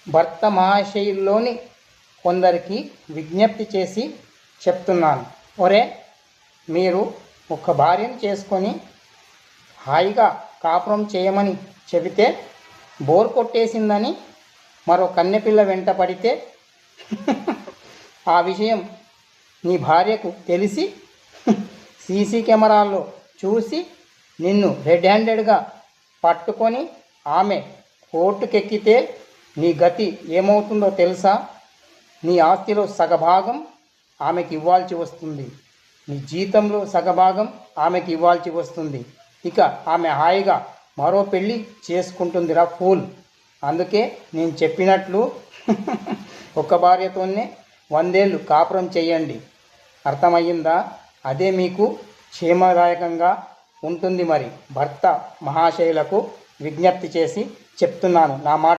భర్త మహాశయుల్లోని కొందరికి విజ్ఞప్తి చేసి చెప్తున్నాను. ఒరే, మీరు ఒక భార్యను చేసుకొని హాయిగా కాపురం చేయమని చెబితే బోర్ కొట్టేసిందని మరో కన్నెపిల్ల వెంట పడితే ఆ విషయం నీ భార్యకు తెలిసి సీసీ కెమెరాల్లో చూసి నిన్ను రెడ్ హ్యాండెడ్గా పట్టుకొని ఆమె కోర్టుకెక్కితే నీ గతి ఏమవుతుందో తెలుసా? నీ ఆస్తిలో సగభాగం ఆమెకి ఇవ్వాల్సి వస్తుంది. నీ జీతంలో సగభాగం ఆమెకి ఇవ్వాల్సి వస్తుంది. ఇక ఆమె హాయిగా మరో పెళ్ళి చేసుకుంటుందిరా ఫూల్. అందుకే నేను చెప్పినట్లు ఒక్క భార్యతోనే 100 ఏళ్ళు కాపురం చేయండి. అర్థమయ్యిందా? అదే మీకు క్షేమదాయకంగా ఉంటుంది. మరి భర్త మహాశయులకు విజ్ఞప్తి చేసి చెప్తున్నాను. నా మాట